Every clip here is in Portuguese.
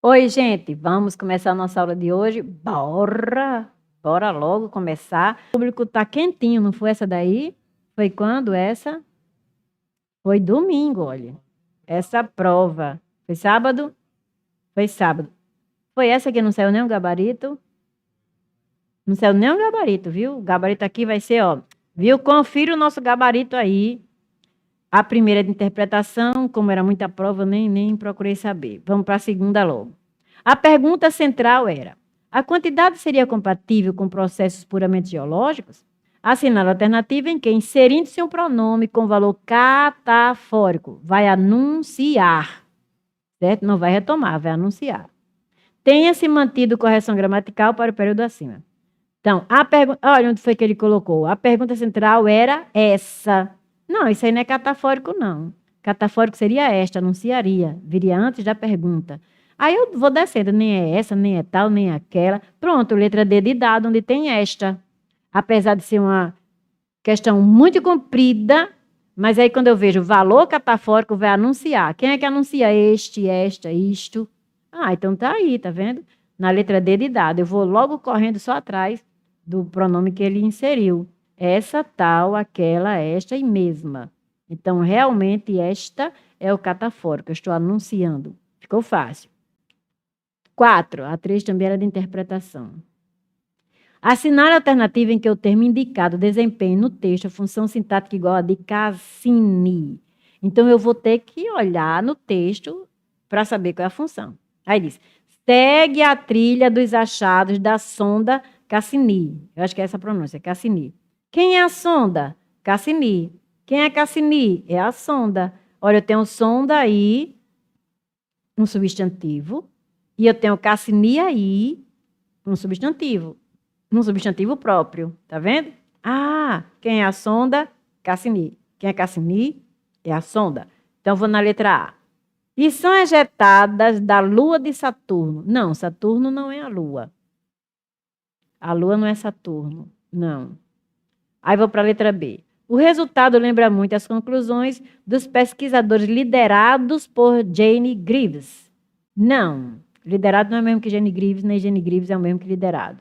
Oi, gente, vamos começar a nossa aula de hoje? Bora! Bora logo começar. O público tá quentinho, não foi essa daí? Foi quando essa? Foi domingo, olha. Essa prova. Foi sábado? Foi sábado. Foi essa que não saiu nem o gabarito? Não saiu nem o gabarito, viu? O gabarito aqui vai ser, ó. Viu? Confira o nosso gabarito aí. A primeira de interpretação, como era muita prova, eu nem procurei saber. Vamos para a segunda logo. A pergunta central era: a quantidade seria compatível com processos puramente geológicos? Assinale a alternativa em que, inserindo-se um pronome com valor catafórico, vai anunciar, certo? Não vai retomar, vai anunciar. Tenha-se mantido correção gramatical para o período acima. Então, a pergunta, olha onde foi que ele colocou. A pergunta central era essa. Não, isso aí não é catafórico, não. Catafórico seria esta, anunciaria, viria antes da pergunta. Aí eu vou descendo, nem é essa, nem é tal, nem é aquela. Pronto, letra D de dado, onde tem esta. Apesar de ser uma questão muito comprida, mas aí quando eu vejo o valor catafórico, vai anunciar. Quem é que anuncia este, esta, isto? Ah, então tá aí, tá vendo? Na letra D de dado. Eu vou logo correndo só atrás do pronome que ele inseriu. Essa, tal, aquela, esta e mesma. Então, realmente, esta é o catafórico. Eu estou anunciando. Ficou fácil. 4. A 3 também era de interpretação. Assinale a alternativa em que o termo indicado desempenhe no texto a função sintática igual a de Cassini. Então, eu vou ter que olhar no texto para saber qual é a função. Aí diz, segue a trilha dos achados da sonda Cassini. Eu acho que é essa a pronúncia, Cassini. Quem é a sonda? Cassini. Quem é Cassini? É a sonda. Olha, eu tenho sonda aí, um substantivo, e eu tenho Cassini aí, um substantivo próprio, tá vendo? Ah, quem é a sonda? Cassini. Quem é Cassini? É a sonda. Então, vou na letra A. E são ejetadas da Lua de Saturno. Não, Saturno não é a Lua. A Lua não é Saturno, não. Aí vou para a letra B. O resultado lembra muito as conclusões dos pesquisadores liderados por Jane Greaves. Não, liderado não é o mesmo que Jane Greaves, nem Jane Greaves é o mesmo que liderado.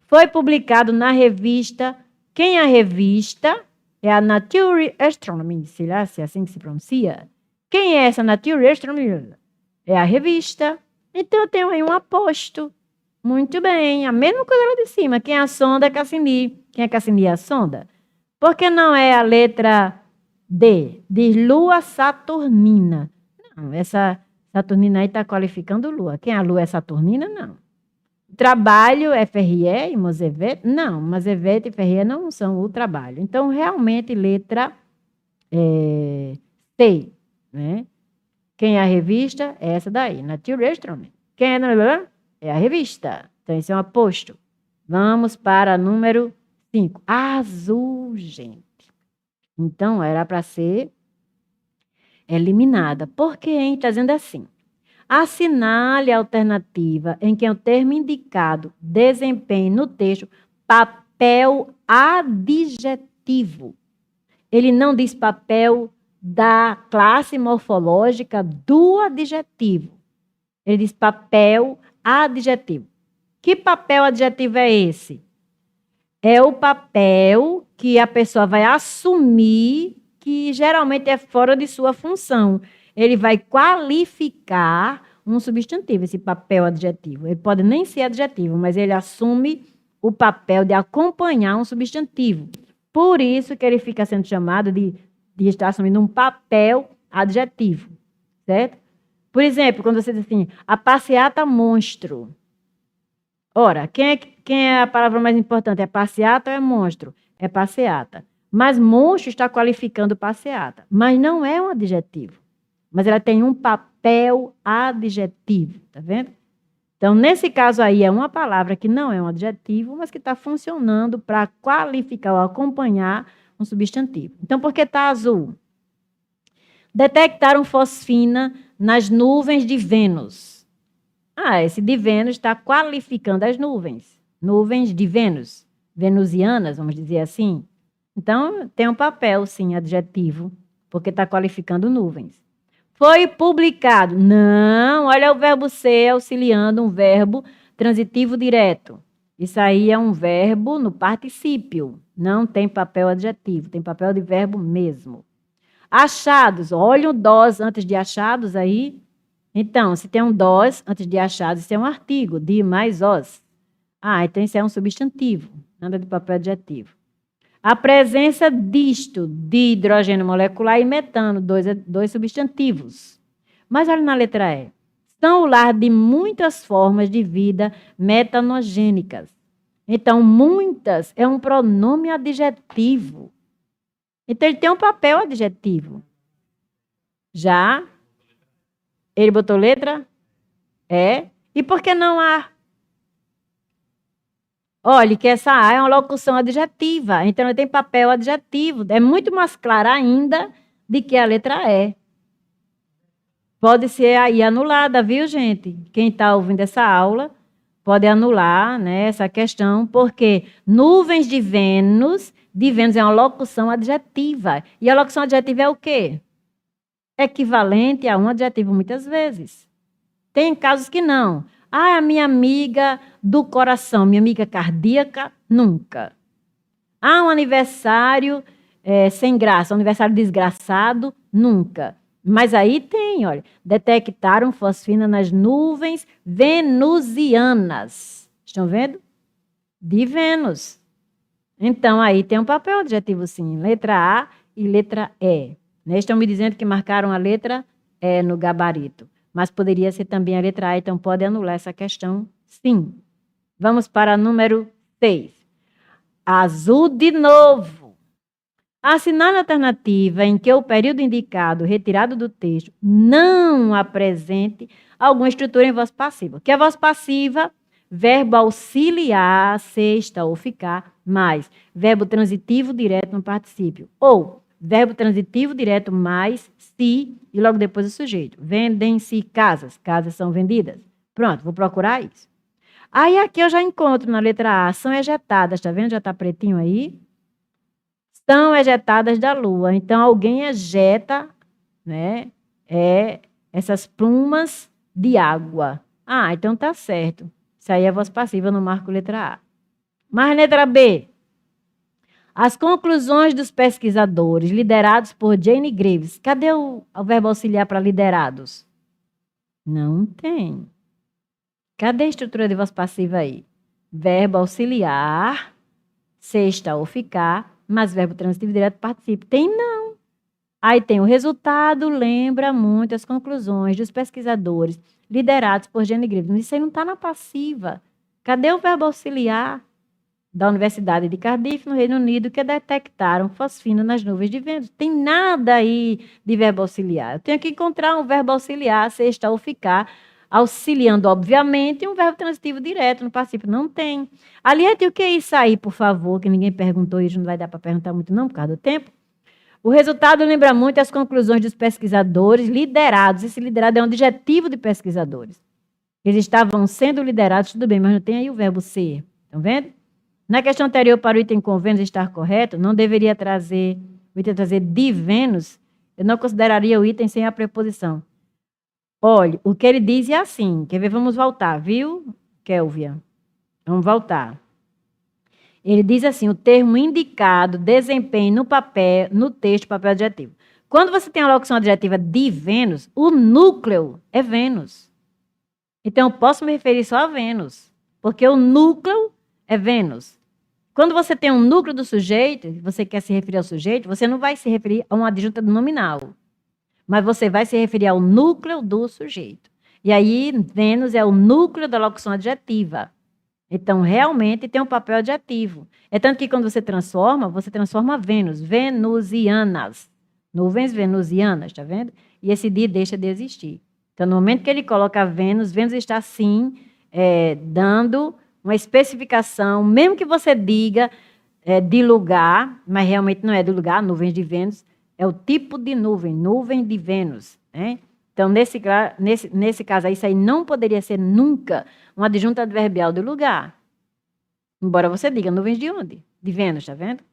Foi publicado na revista. Quem é a revista? É a Nature Astronomy, sei lá se é assim que se pronuncia. Quem é essa Nature Astronomy? É a revista. Então eu tenho aí um aposto. Muito bem, a mesma coisa lá de cima. Quem é a sonda é Cassini. Quem é Cassini é a sonda? Por que não é a letra D? Diz Lua Saturnina. Não, essa Saturnina aí está qualificando Lua. Quem é a Lua é Saturnina? Não. Trabalho é Ferrier e Mosevet? Não, Mosevet e Ferrier não são o trabalho. Então, realmente, letra C. Né? Quem é a revista? É essa daí, Nature Astronomy. Quem é a revista. Então, esse é um aposto. Vamos para número 5. Azul, gente. Então, era para ser eliminada. Por quê, hein? Está dizendo assim. Assinale a alternativa em que o termo indicado desempenhe no texto papel adjetivo. Ele não diz papel da classe morfológica do adjetivo. Ele diz papel adjetivo. Que papel adjetivo é esse? É o papel que a pessoa vai assumir que geralmente é fora de sua função. Ele vai qualificar um substantivo, esse papel adjetivo. Ele pode nem ser adjetivo, mas ele assume o papel de acompanhar um substantivo. Por isso que ele fica sendo chamado de estar assumindo um papel adjetivo, certo? Por exemplo, quando você diz assim, a passeata monstro. Ora, quem é a palavra mais importante? É passeata ou é monstro? É passeata. Mas monstro está qualificando passeata. Mas não é um adjetivo. Mas ela tem um papel adjetivo, tá vendo? Então, nesse caso aí, é uma palavra que não é um adjetivo, mas que está funcionando para qualificar ou acompanhar um substantivo. Então, por que está azul? Detectaram fosfina nas nuvens de Vênus. Ah, esse de Vênus está qualificando as nuvens. Nuvens de Vênus. Venusianas, vamos dizer assim. Então, tem um papel, sim, adjetivo, porque está qualificando nuvens. Foi publicado. Não, olha o verbo ser auxiliando um verbo transitivo direto. Isso aí é um verbo no particípio. Não tem papel adjetivo, tem papel de verbo mesmo. Achados, olha o dós antes de achados aí. Então, se tem um dós antes de achados, isso é um artigo, de mais os. Ah, então isso é um substantivo, nada de papel adjetivo. A presença disto, de hidrogênio molecular e metano, dois substantivos. Mas olha na letra E. São o lar de muitas formas de vida metanogênicas. Então, muitas é um pronome adjetivo. Então, ele tem um papel adjetivo. Já, ele botou letra E. E por que não há? Olha, que essa A é uma locução adjetiva, então ele tem papel adjetivo. É muito mais clara ainda do que a letra E. Pode ser aí anulada, viu, gente? Quem está ouvindo essa aula pode anular, né, essa questão, porque nuvens de Vênus é uma locução adjetiva. E a locução adjetiva é o quê? Equivalente a um adjetivo muitas vezes. Tem casos que não. Ah, a minha amiga do coração, minha amiga cardíaca, nunca. Ah, um aniversário sem graça, um aniversário desgraçado, nunca. Mas aí tem, olha, detectaram fosfina nas nuvens venusianas. Estão vendo? De Vênus. Então, aí tem um papel adjetivo, sim. Letra A e letra E. Estão me dizendo que marcaram a letra E no gabarito. Mas poderia ser também a letra A, então pode anular essa questão, sim. Vamos para número 6. Azul de novo. Assinar a alternativa em que o período indicado, retirado do texto, não apresente alguma estrutura em voz passiva. Que é voz passiva? Verbo auxiliar, ser, estar ou ficar, mais verbo transitivo direto no particípio. Ou verbo transitivo direto mais se e logo depois o sujeito. Vendem-se casas. Casas são vendidas. Pronto, vou procurar isso. Aí aqui eu já encontro na letra A, são ejetadas, tá vendo? Já tá pretinho aí. São ejetadas da lua. Então, alguém ejeta, né, essas plumas de água. Ah, então tá certo. Isso aí é voz passiva no marco letra A. Mas letra B. As conclusões dos pesquisadores liderados por Jane Graves. Cadê o verbo auxiliar para liderados? Não tem. Cadê a estrutura de voz passiva aí? Verbo auxiliar, ser, estar ou ficar, mas verbo transitivo direto participo. Tem não. Aí tem o resultado, lembra muito as conclusões dos pesquisadores liderados por Jane Graves. Isso aí não está na passiva. Cadê o verbo auxiliar? Da Universidade de Cardiff, no Reino Unido, que detectaram fosfina nas nuvens de Vênus. Tem nada aí de verbo auxiliar. Eu tenho que encontrar um verbo auxiliar, ser, estar ou ficar, auxiliando, obviamente, um verbo transitivo direto no particípio. Não tem. Aliette, o que é isso aí, por favor? Que ninguém perguntou isso, não vai dar para perguntar muito não, por causa do tempo. O resultado lembra muito as conclusões dos pesquisadores liderados. Esse liderado é um adjetivo de pesquisadores. Eles estavam sendo liderados, tudo bem, mas não tem aí o verbo ser. Estão vendo? Na questão anterior, para o item com Vênus estar correto, não deveria trazer, o item trazer de Vênus, eu não consideraria o item sem a preposição. Olha, o que ele diz é assim, quer ver? Vamos voltar, viu, Kélvia? Vamos voltar. Ele diz assim, o termo indicado, desempenho no papel, no texto, papel adjetivo. Quando você tem a locução adjetiva de Vênus, o núcleo é Vênus. Então, eu posso me referir só a Vênus, porque o núcleo é Vênus. Quando você tem um núcleo do sujeito, você quer se referir ao sujeito, você não vai se referir a uma adjunta do nominal, mas você vai se referir ao núcleo do sujeito. E aí, Vênus é o núcleo da locução adjetiva. Então, realmente, tem um papel adjetivo. É tanto que quando você transforma Vênus, venusianas. Nuvens venusianas, tá vendo? E esse dia deixa de existir. Então, no momento que ele coloca Vênus está, sim, dando uma especificação, mesmo que você diga de lugar, mas realmente não é de lugar, nuvens de Vênus, é o tipo de nuvem, nuvem de Vênus, né? Então, nesse caso aí, isso aí não poderia ser nunca uma adjunta adverbial de lugar. Embora você diga nuvens de onde? De Vênus, tá vendo?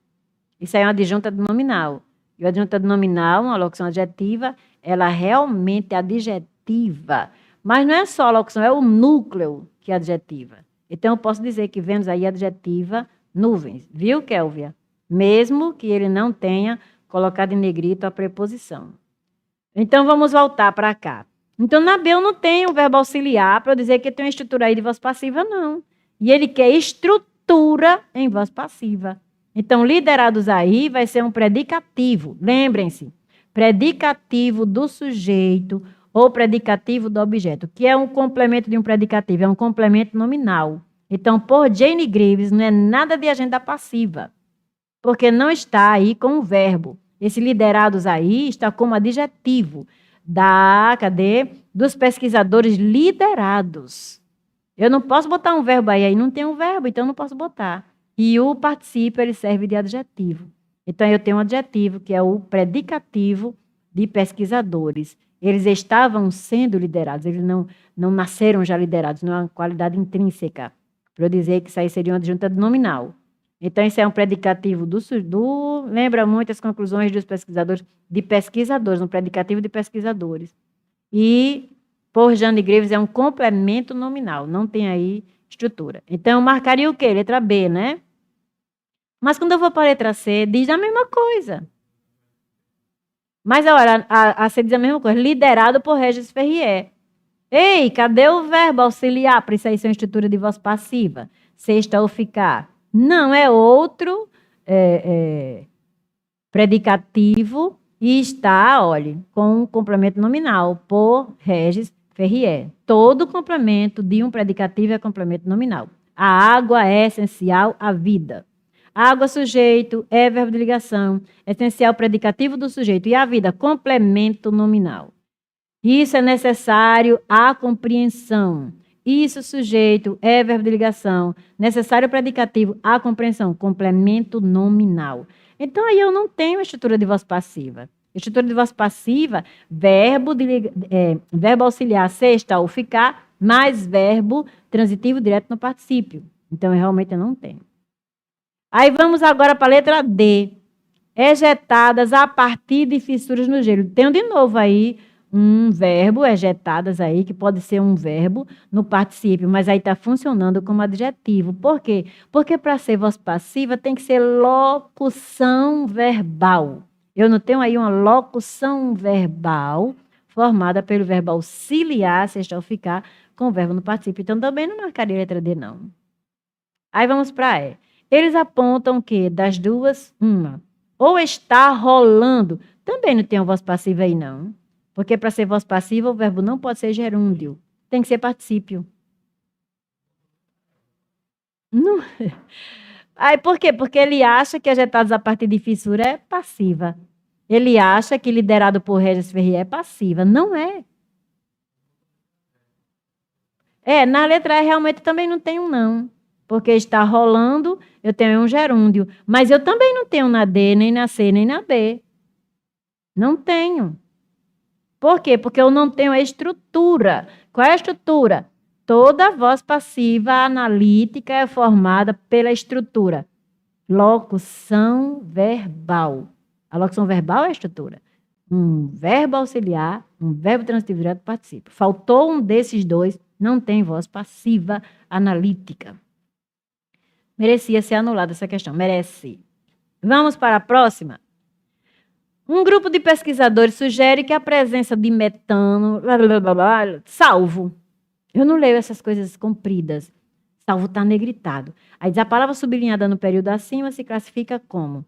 Isso aí é uma adjunta nominal. E o adjunto nominal, uma locução adjetiva, ela realmente é adjetiva. Mas não é só a locução, é o núcleo que é adjetiva. Então, eu posso dizer que Vênus aí é adjetiva nuvens. Viu, Kélvia? Mesmo que ele não tenha colocado em negrito a preposição. Então, vamos voltar para cá. Então, na B eu não tenho o verbo auxiliar para dizer que tem uma estrutura aí de voz passiva, não. E ele quer estrutura em voz passiva. Então, liderados aí vai ser um predicativo. Lembrem-se, predicativo do sujeito ou predicativo do objeto. O que é um complemento de um predicativo? É um complemento nominal. Então, por Jane Greaves, não é nada de agenda passiva, porque não está aí com o verbo. Esse liderados aí está como adjetivo dos pesquisadores liderados. Eu não posso botar um verbo aí não tem um verbo, então não posso botar. E o particípio, ele serve de adjetivo. Então, eu tenho um adjetivo, que é o predicativo de pesquisadores. Eles estavam sendo liderados, eles não nasceram já liderados, não é uma qualidade intrínseca, para eu dizer que isso aí seria uma adjunta nominal. Então, isso é um predicativo lembra muito as conclusões dos pesquisadores, um predicativo de pesquisadores. E, por Jane Greaves, é um complemento nominal, não tem aí estrutura. Então, eu marcaria o quê? Letra B, né? Mas quando eu vou para a letra C, diz a mesma coisa. Mas olha, a C diz a mesma coisa, liderado por Regis Ferrier. Ei, cadê o verbo auxiliar? Para isso aí ser uma estrutura de voz passiva. Ser, estar ou ficar. Não, é outro predicativo e está, olhe, com um complemento nominal, por Regis Ferrier. Todo complemento de um predicativo é complemento nominal. A água é essencial à vida. Água, sujeito, é verbo de ligação, essencial predicativo do sujeito. E a vida, complemento nominal. Isso é necessário à compreensão. Isso, sujeito, é verbo de ligação, necessário predicativo à compreensão, complemento nominal. Então, aí eu não tenho estrutura de voz passiva. Estrutura de voz passiva, verbo auxiliar, ser, estar ou ficar, mais verbo transitivo direto no particípio. Então, realmente eu não tenho. Aí vamos agora para a letra D. Ejetadas a partir de fissuras no gelo. Tenho de novo aí um verbo, ejetadas aí, que pode ser um verbo no particípio, mas aí está funcionando como adjetivo. Por quê? Porque para ser voz passiva tem que ser locução verbal. Eu não tenho aí uma locução verbal formada pelo verbo auxiliar, se está ou ficar, com o verbo no particípio. Então também não marcaria a letra D, não. Aí vamos para E. Eles apontam que das duas, uma. Ou está rolando. Também não tem uma voz passiva aí, não. Porque para ser voz passiva, o verbo não pode ser gerúndio. Tem que ser particípio. Não. Aí, por quê? Porque ele acha que ejetados a partir de fissura é passiva. Ele acha que liderado por Regis Ferrier é passiva. Não é. Na letra E realmente também não tem um não. Porque está rolando, eu tenho um gerúndio. Mas eu também não tenho na D, nem na C, nem na B. Não tenho. Por quê? Porque eu não tenho a estrutura. Qual é a estrutura? Toda voz passiva analítica é formada pela estrutura. Locução verbal. A locução verbal é a estrutura. Um verbo auxiliar, um verbo transitivo direto particípio. Faltou um desses dois, não tem voz passiva analítica. Merecia ser anulada essa questão. Merece. Vamos para a próxima. Um grupo de pesquisadores sugere que a presença de metano... salvo. Eu não leio essas coisas compridas. Salvo está negritado. Aí diz a palavra sublinhada no período acima se classifica como?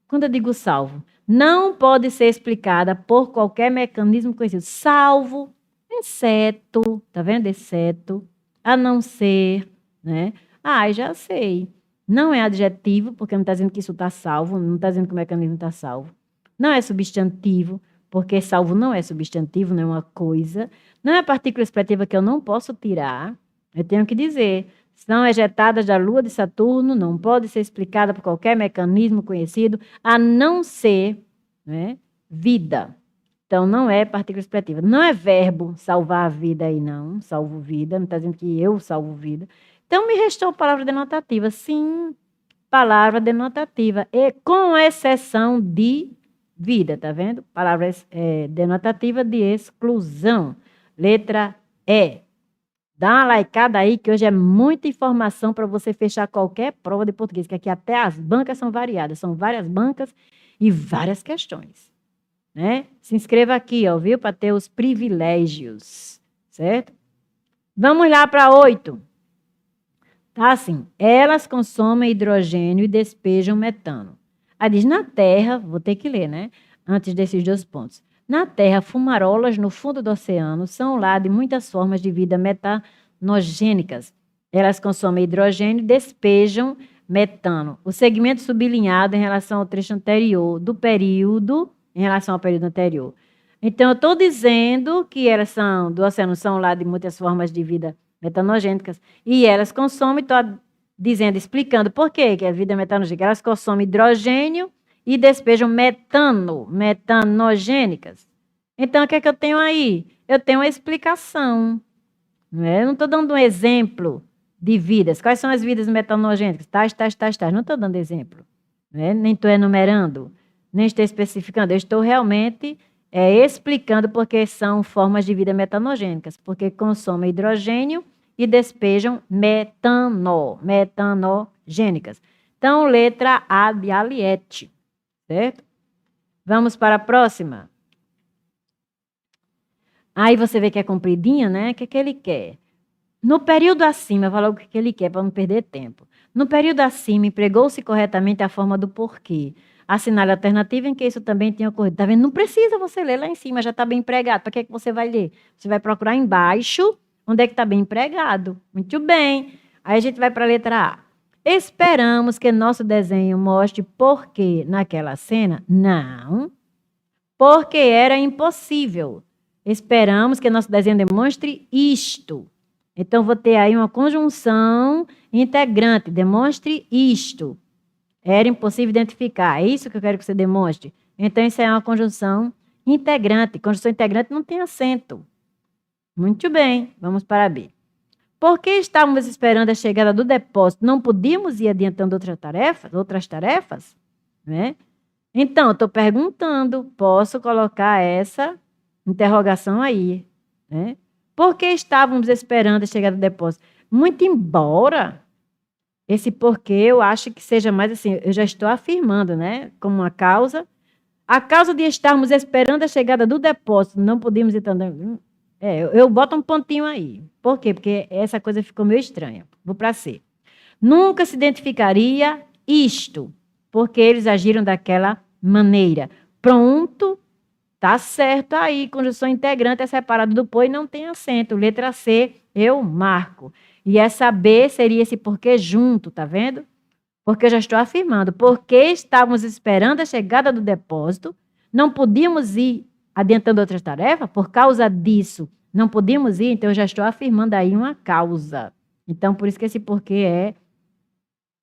Quando eu digo salvo, não pode ser explicada por qualquer mecanismo conhecido. Salvo, exceto, tá vendo? Exceto, a não ser, né? Já sei. Não é adjetivo, porque não está dizendo que isso está salvo, não está dizendo que o mecanismo está salvo. Não é substantivo, porque salvo não é substantivo, não é uma coisa. Não é partícula expletiva que eu não posso tirar. Eu tenho que dizer, são ejetadas da Lua de Saturno, não pode ser explicada por qualquer mecanismo conhecido, a não ser, né, vida. Então, não é partícula expletiva. Não é verbo salvar a vida aí, não. Salvo vida, não está dizendo que eu salvo vida. Então, me restou palavra denotativa. Sim, palavra denotativa. E com exceção de vida, tá vendo? Palavra denotativa de exclusão. Letra E. Dá uma likeada aí, que hoje é muita informação para você fechar qualquer prova de português, que aqui até as bancas são variadas, são várias bancas e várias questões, né? Se inscreva aqui, ó, viu? Para ter os privilégios, certo? Vamos lá para 8. Tá assim, elas consomem hidrogênio e despejam metano. Aí diz, na Terra, vou ter que ler, né? Antes desses 2 pontos. Na Terra, fumarolas no fundo do oceano são lá de muitas formas de vida metanogênicas. Elas consomem hidrogênio e despejam metano. O segmento sublinhado em relação ao trecho anterior do período, em relação ao período anterior. Então, eu estou dizendo que elas do oceano são lá de muitas formas de vida metanogênicas, e elas consomem, estou dizendo, explicando por quê que a vida metanogênica, elas consomem hidrogênio e despejam metanogênicas. Então, o que é que eu tenho aí? Eu tenho uma explicação, não é? Eu não estou dando um exemplo de vidas. Quais são as vidas metanogênicas? Tais. Não estou dando exemplo, né? Nem estou enumerando, nem estou especificando. Eu estou realmente explicando porque são formas de vida metanogênicas, porque consomem hidrogênio e despejam metanogênicas. Então, letra A de Aliette, certo? Vamos para a próxima. Aí você vê que é compridinha, né? O que ele quer? No período acima, fala o que ele quer para não perder tempo. No período acima, empregou-se corretamente a forma do porquê. Assinale a alternativa em que isso também tenha ocorrido. Tá vendo? Não precisa você ler lá em cima, já está bem empregado. Para que você vai ler? Você vai procurar embaixo onde é que está bem empregado. Muito bem. Aí a gente vai para a letra A. Esperamos que nosso desenho mostre por que naquela cena? Não. Porque era impossível. Esperamos que nosso desenho demonstre isto. Então, vou ter aí uma conjunção integrante. Demonstre isto. Era impossível identificar. É isso que eu quero que você demonstre. Então, isso é uma conjunção integrante. Conjunção integrante não tem acento. Muito bem. Vamos para B. Por que estávamos esperando a chegada do depósito? Não podíamos ir adiantando outras tarefas? Né? Então, eu estou perguntando. Posso colocar essa interrogação aí, né? Por que estávamos esperando a chegada do depósito? Muito embora esse porquê eu acho que seja mais assim, eu já estou afirmando, né? Como uma causa. A causa de estarmos esperando a chegada do depósito, não podíamos ir também. Eu boto um pontinho aí. Por quê? Porque essa coisa ficou meio estranha. Vou para C. Nunca se identificaria isto, porque eles agiram daquela maneira. Pronto. Tá certo aí, conjunção integrante é separado do por e não tem acento. Letra C, eu marco. E essa B seria esse porquê junto, tá vendo? Porque eu já estou afirmando. Porque estávamos esperando a chegada do depósito, não podíamos ir adiantando outras tarefas, por causa disso, não podíamos ir, então eu já estou afirmando aí uma causa. Então, por isso que esse porquê é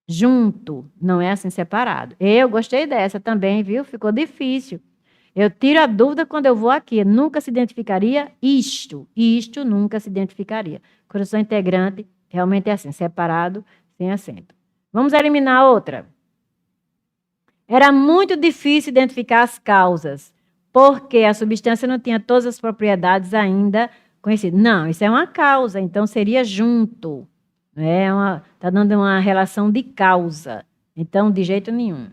junto, não é assim separado. Eu gostei dessa também, viu? Ficou difícil. Eu tiro a dúvida quando eu vou aqui. Nunca se identificaria isto. Isto nunca se identificaria. Conjunção integrante realmente é assim, separado, sem acento. Vamos eliminar outra. Era muito difícil identificar as causas, porque a substância não tinha todas as propriedades ainda conhecidas. Não, isso é uma causa, então seria junto. Está dando uma relação de causa. Então, de jeito nenhum.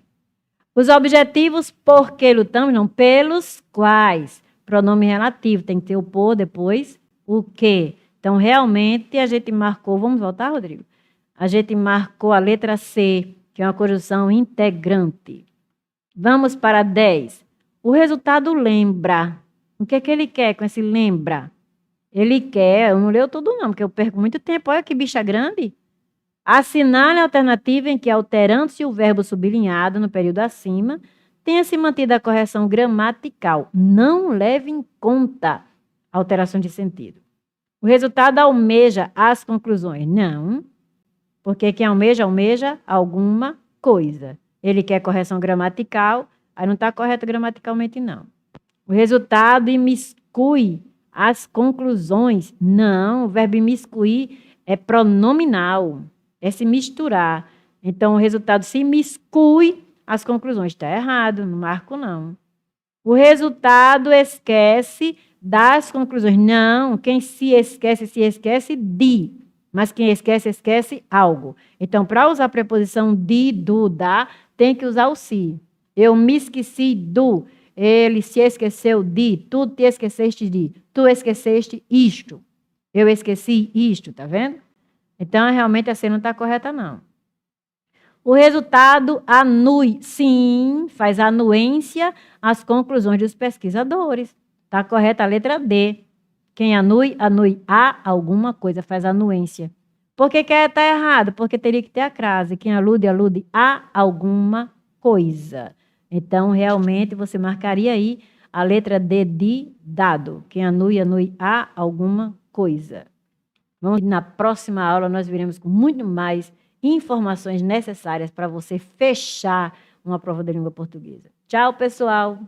Os objetivos por que lutamos, não pelos quais. Pronome relativo, tem que ter o por, depois o que. Então, realmente, a gente marcou, vamos voltar, Rodrigo? A gente marcou a letra C, que é uma conjunção integrante. Vamos para 10. O resultado lembra. O que é que ele quer com esse lembra? Ele quer, eu não leio tudo não, porque eu perco muito tempo. Olha que bicha grande. Assinale a alternativa em que, alterando-se o verbo sublinhado no período acima, tenha-se mantido a correção gramatical. Não leve em conta a alteração de sentido. O resultado almeja as conclusões. Não, porque quem almeja alguma coisa. Ele quer correção gramatical, aí não está correto gramaticalmente, não. O resultado imiscui as conclusões. Não, o verbo imiscuir é pronominal. É se misturar. Então, o resultado se miscui às conclusões. Está errado, não marco não. O resultado esquece das conclusões. Não, quem se esquece de. Mas quem esquece, esquece algo. Então, para usar a preposição de, do, da, tem que usar o se. Eu me esqueci do. Ele se esqueceu de. Tu te esqueceste de. Tu esqueceste isto. Eu esqueci isto, tá vendo? Então, realmente, a C não está correta, não. O resultado anui. Sim, faz anuência às conclusões dos pesquisadores. Está correta a letra D. Quem anui, anui a alguma coisa, faz anuência. Por que está errado? Porque teria que ter a crase. Quem alude, alude a alguma coisa. Então, realmente, você marcaria aí a letra D de dado. Quem anui, anui a alguma coisa. Na próxima aula, nós viremos com muito mais informações necessárias para você fechar uma prova de língua portuguesa. Tchau, pessoal!